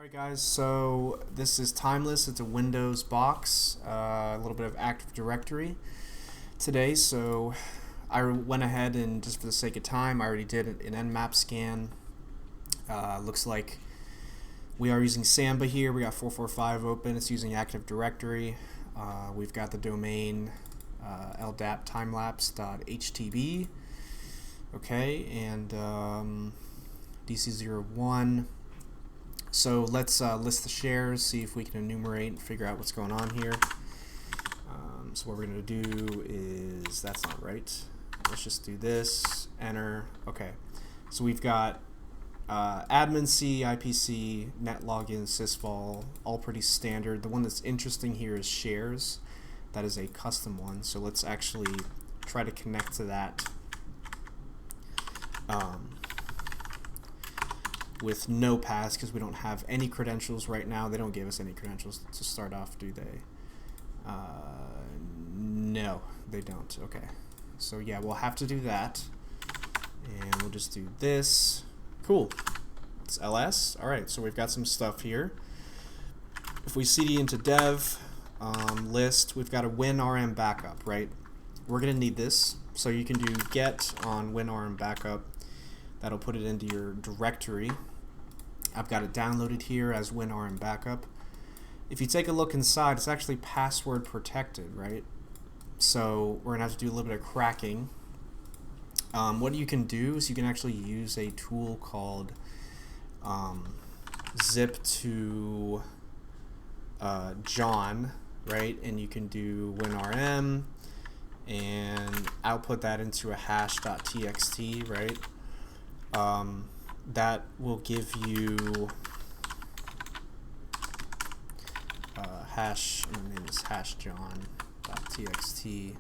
Alright guys, so this is Timelapse. It's a Windows box, a little bit of Active Directory today. So I went ahead and just for the sake of time, I already did an Nmap scan. Looks like we are using Samba here. We got 445 open. It's using Active Directory. We've got the domain ldap timelapse.htb. Okay, and DC01. So let's list the shares, see if we can enumerate and figure out what's going on here. So what we're going to do is, that's not right. Let's just do this, enter. Okay, so we've got admin C, IPC, net login, sysvol, all pretty standard. The one that's interesting here is shares. That is a custom one. So let's actually try to connect to that. With no paths, because we don't have any credentials right now. They don't give us any credentials to start off, do they? No, they don't. Okay, so yeah, we'll have to do that, and we'll just do this. Cool. It's ls. All right, so we've got some stuff here. If we cd into dev list, we've got a winrm backup, right? We're gonna need this, so you can do get on winrm backup. That'll put it into your directory. I've got it downloaded here as winrm backup. If you take a look inside, it's actually password protected, right? So we're gonna have to do a little bit of cracking. What you can do is you can actually use a tool called zip to John, right? And you can do winrm and output that into a hash.txt, right? That will give you hash, my name is hashjohn.txt.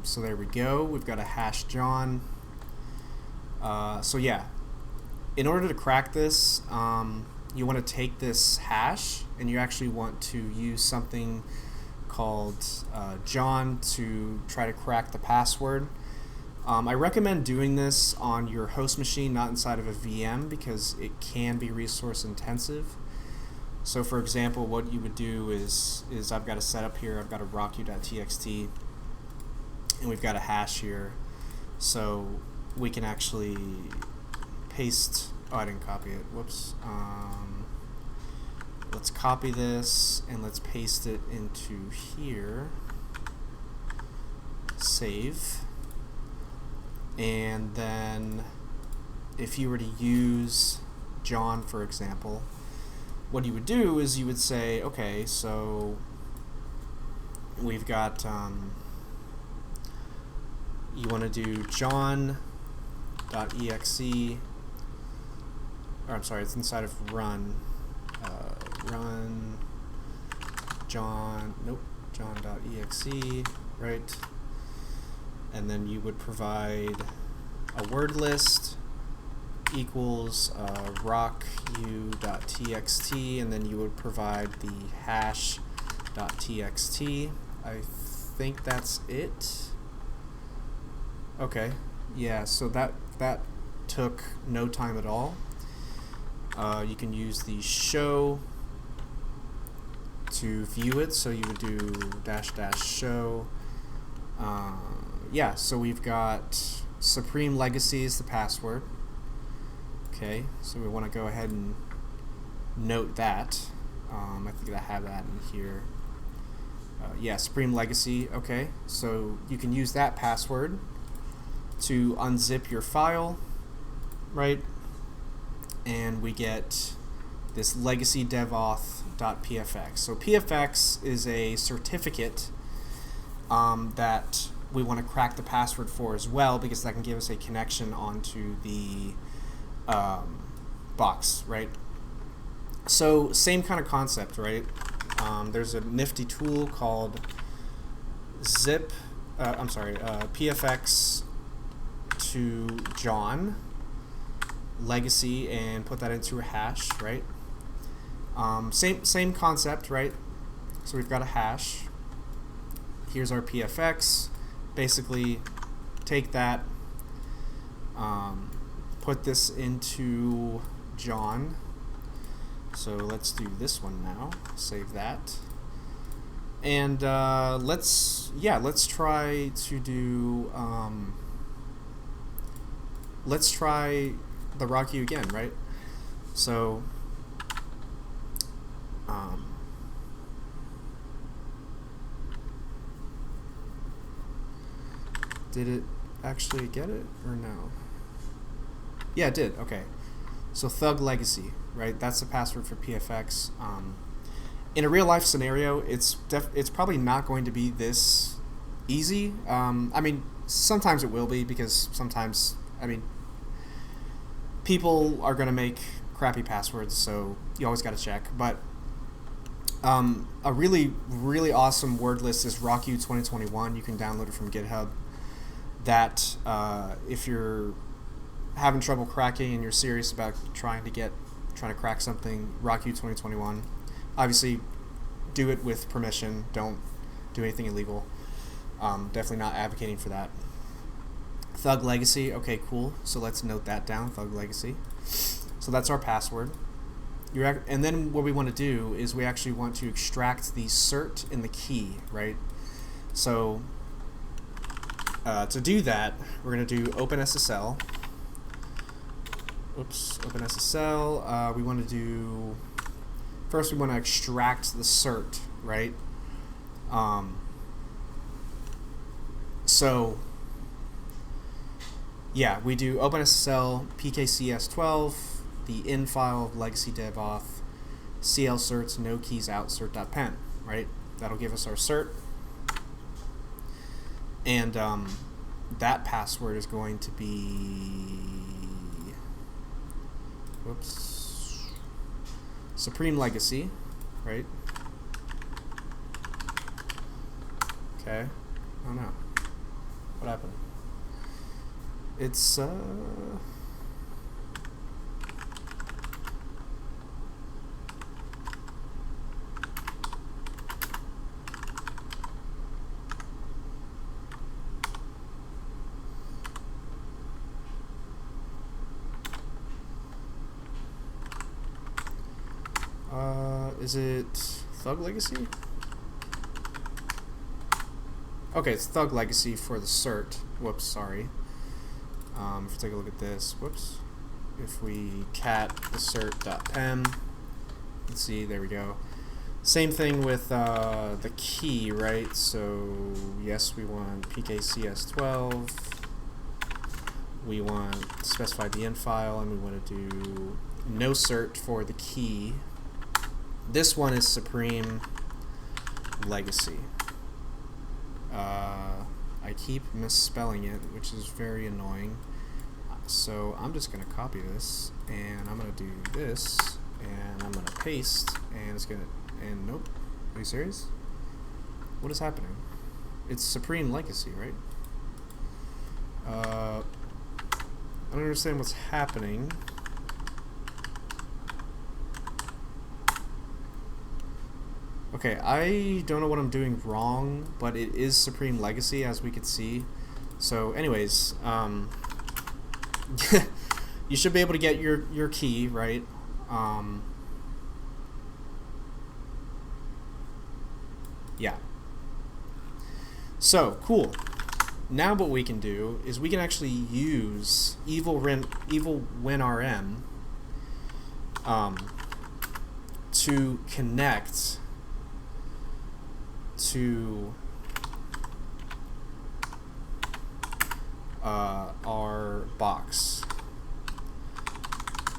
So there we go, we've got a hashjohn. So yeah, in order to crack this, you want to take this hash and you actually want to use something called John to try to crack the password. I recommend doing this on your host machine, not inside of a VM, because it can be resource intensive. So for example, what you would do is I've got a setup here, I've got a rockyou.txt, and we've got a hash here. So we can actually paste, oh, I didn't copy it, whoops. Let's copy this and let's paste it into here. Save. And then if you were to use John, for example, what you would do is you would say, okay, so we've got, you want to do john.exe, or I'm sorry, it's inside of run, run john.exe, right? And then you would provide a word list equals rockyou.txt, and then you would provide the hash.txt. I think that's it. Okay, yeah, so that took no time at all. You can use the show to view it, so you would do -- show. Yeah, so we've got Supreme Legacy is the password. Okay, so we want to go ahead and note that. I think I have that in here. Yeah, Supreme Legacy. Okay, so you can use that password to unzip your file, right? And we get this legacy devauth.pfx. So pfx is a certificate that we want to crack the password for as well, because that can give us a connection onto the box, right? So same kind of concept, right? There's a nifty tool called pfx to John legacy and put that into a hash, right? Same concept, right? So we've got a hash. Here's our pfx. Basically take that, put this into John. So let's do this one now. Save that. And let's try to do let's try the rock you again, right? So did it actually get it or no? Yeah, it did. Okay. So Thug Legacy, right? That's the password for PFX. In a real life scenario, it's probably not going to be this easy. I mean, sometimes it will be, because sometimes, I mean, people are going to make crappy passwords, so you always got to check. But a really, really awesome word list is RockU 2021. You can download it from GitHub. That if you're having trouble cracking and you're serious about trying to crack something, RockU 2021. Obviously, do it with permission. Don't do anything illegal. Definitely not advocating for that. Thug Legacy. Okay, cool. So let's note that down. Thug Legacy. So that's our password. And then what we want to do is we actually want to extract the cert and the key, right? So to do that, we're going to do OpenSSL. Oops, OpenSSL. We want to do... First, we want to extract the cert, right? So, yeah, we do OpenSSL pkcs12, the in file of legacy dev-auth, cl certs, no keys out cert.pen, right? That'll give us our cert. And that password is going to be... Whoops. Supreme Legacy, right? Okay. Oh no. What happened? It's is it Thug Legacy? Okay, it's Thug Legacy for the cert. Whoops, sorry. If we take a look at this, whoops. If we cat the cert.pem, let's see, there we go. Same thing with the key, right? So yes, we want pkcs12. We want to specify the in file, and we want to do no cert for the key. This one is Supreme Legacy. I keep misspelling it, which is very annoying. So I'm just going to copy this, and I'm going to do this, and I'm going to paste, and it's going to, and nope. Are you serious? What is happening? It's Supreme Legacy, right? I don't understand what's happening. Okay, I don't know what I'm doing wrong, but it is Supreme Legacy, as we could see. So anyways, you should be able to get your key, right? Yeah. So, cool. Now what we can do is we can actually use EvilWinRM to connect to our box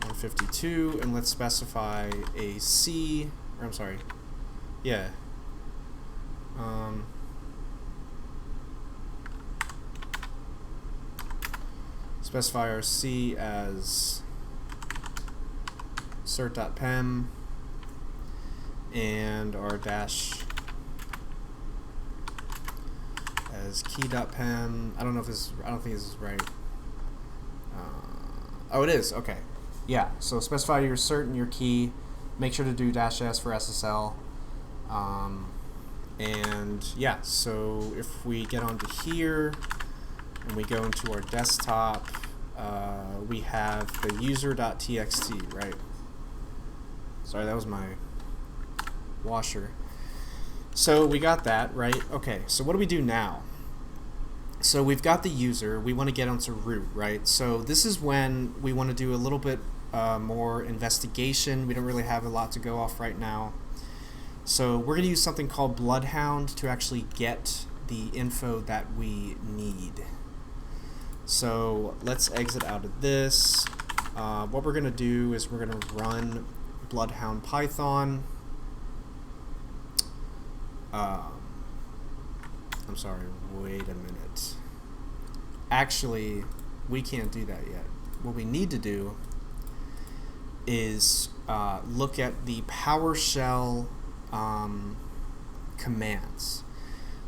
152, and let's specify a C, or I'm sorry, yeah, specify our C as cert.pem and our dash as key.pem. I don't know if this, I don't think this is right. Oh, it is. Okay. Yeah. So specify your cert and your key. Make sure to do -s for SSL. And yeah. So if we get onto here and we go into our desktop we have the user.txt, right? Sorry, that was my washer. So we got that, right? Okay, so what do we do now? So we've got the user, we want to get onto root, right? So this is when we want to do a little bit more investigation. We don't really have a lot to go off right now. So we're going to use something called bloodhound to actually get the info that we need. So let's exit out of this. What we're going to do is we're going to run bloodhound python. I'm sorry, wait a minute. Actually, we can't do that yet. What we need to do is look at the PowerShell commands.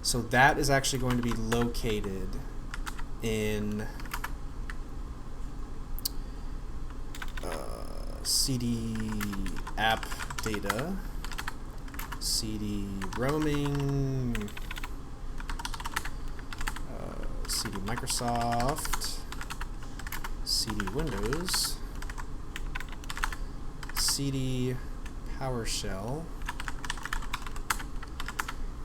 So that is actually going to be located in cd app data, cd roaming, cd Microsoft, cd Windows, cd PowerShell,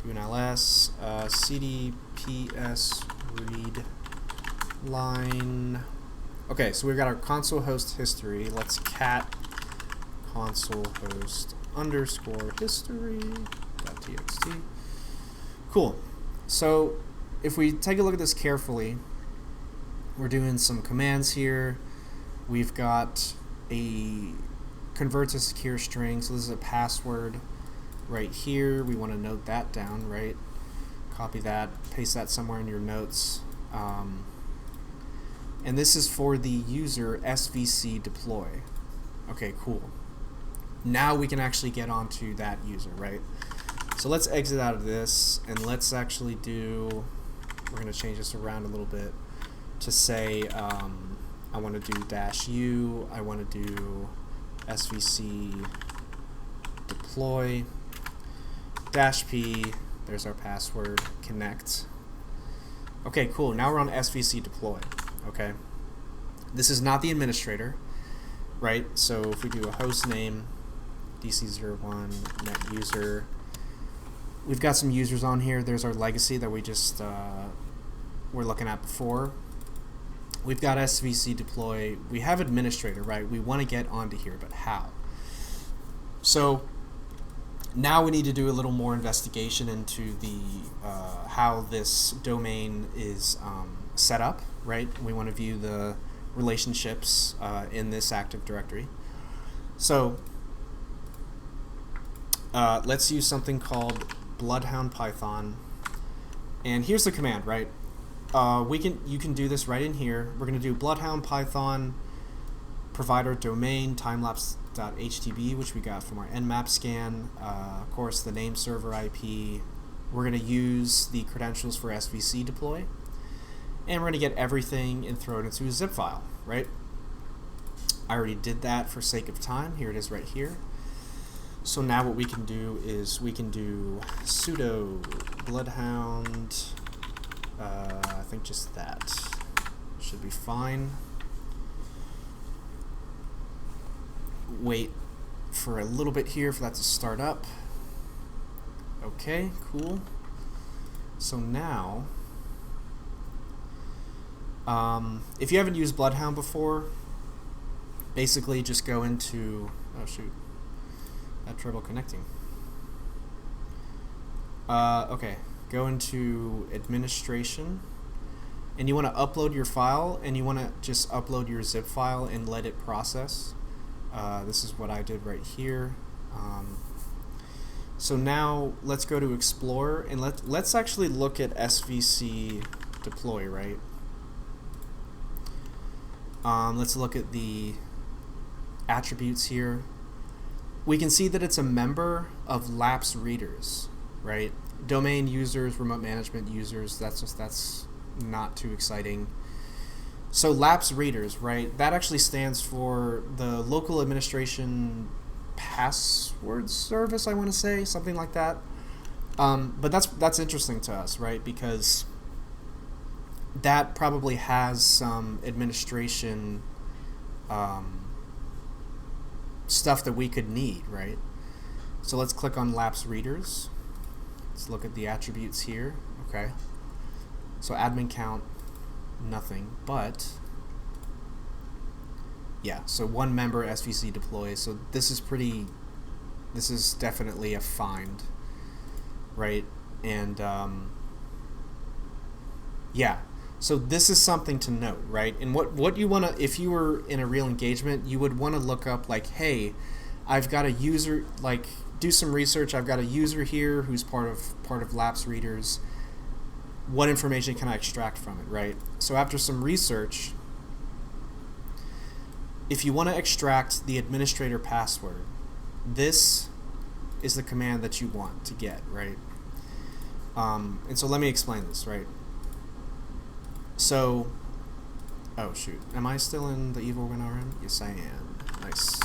unls, cd ps read line. Okay, so we've got our console host history. Let's cat console host underscore history.txt. Cool. So if we take a look at this carefully, we're doing some commands here. We've got a convert to secure string, so this is a password right here. We want to note that down, right? Copy that, paste that somewhere in your notes. And this is for the user svc deploy. Okay, cool. Now we can actually get onto that user, right? So let's exit out of this and let's actually do, we're going to change this around a little bit to say I want to do -u, I want to do svc deploy -p, there's our password, connect. Okay, cool. Now we're on svc deploy. Okay, this is not the administrator, right? So if we do a host name dc01 net user, we've got some users on here. There's our legacy that we just were looking at before. We've got svc deploy. We have administrator, right? We want to get onto here, but how? So now we need to do a little more investigation into the how this domain is set up, right? We want to view the relationships in this Active Directory. So let's use something called bloodhound python, and here's the command, right? You can do this right in here. We're going to do bloodhound python provider domain timelapse.htb, which we got from our nmap scan. Of course, the name server IP. We're going to use the credentials for svc deploy, and we're going to get everything and throw it into a zip file, right? I already did that for sake of time. Here it is right here. So now what we can do is we can do sudo bloodhound, I think just that should be fine. Wait for a little bit here for that to start up. Okay, cool. So now, if you haven't used Bloodhound before, basically just go into, oh shoot, I had trouble connecting. Okay, go into administration, and you want to upload your file, and you want to just upload your zip file and let it process. This is what I did right here. So now let's go to Explorer, and let's actually look at svc deploy, right? Let's look at the attributes here. We can see that it's a member of Lapse readers, right? Domain users, remote management users, that's not too exciting. So Lapse readers, right? That actually stands for the local administration password service, I want to say, something like that. But that's interesting to us, right? Because that probably has some administration stuff that we could need, right? So let's click on Lapse Readers. Let's look at the attributes here. Okay. So admin count, nothing, but yeah, so one member SVC deploys. So this is definitely a find, right? And yeah, so this is something to note, right? And what you want to, if you were in a real engagement, you would want to look up like, hey, I've got a user, like do some research. I've got a user here who's part of Lapse Readers. What information can I extract from it, right? So after some research, if you want to extract the administrator password, this is the command that you want to get, right? And so let me explain this, right? So, oh shoot, am I still in the evil WinRM? Yes, I am. Nice.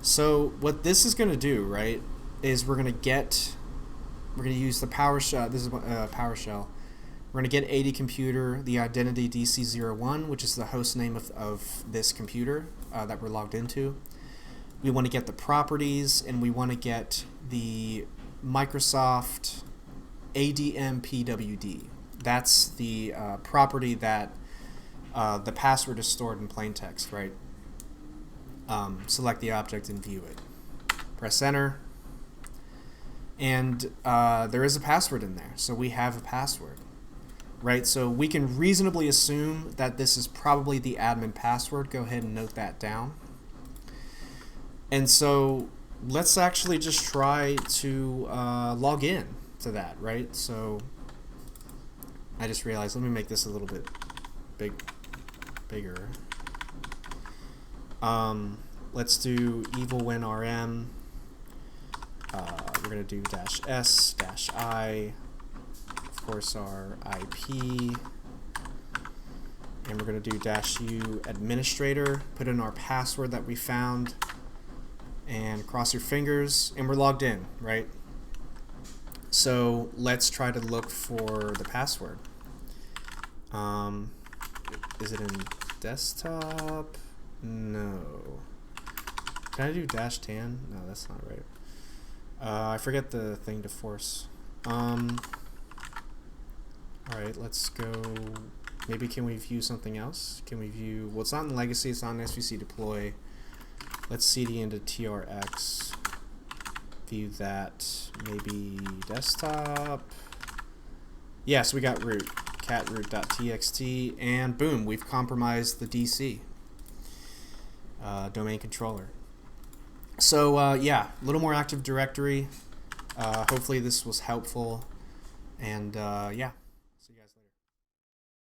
So what this is going to do, right, is we're going to use the PowerShell. This is PowerShell. We're going to get AD computer, the identity DC01, which is the host name of this computer that we're logged into. We want to get the properties, and we want to get the Microsoft ADMPWD. That's the property that the password is stored in plain text, right? Select the object and view it. Press enter. And there is a password in there, so we have a password, right? So we can reasonably assume that this is probably the admin password. Go ahead and note that down. And so let's actually just try to log in to that, right? So I just realized, let me make this a little bit bigger. Let's do evil WinRM. We're going to do -s, -i, of course our IP, and we're going to do -u administrator, put in our password that we found, and cross your fingers, and we're logged in, right? So let's try to look for the password. Is it in desktop? No. Can I do -tan? No, that's not right. I forget the thing to force. Alright, let's go. Maybe can we view something else? Can we view, well, it's not in legacy, it's not in SVC deploy. Let's cd into trx. View that. Maybe desktop. Yeah, so we got root. catroot.txt, and boom, we've compromised the DC. Domain controller. So yeah, a little more Active Directory. Hopefully this was helpful, and yeah.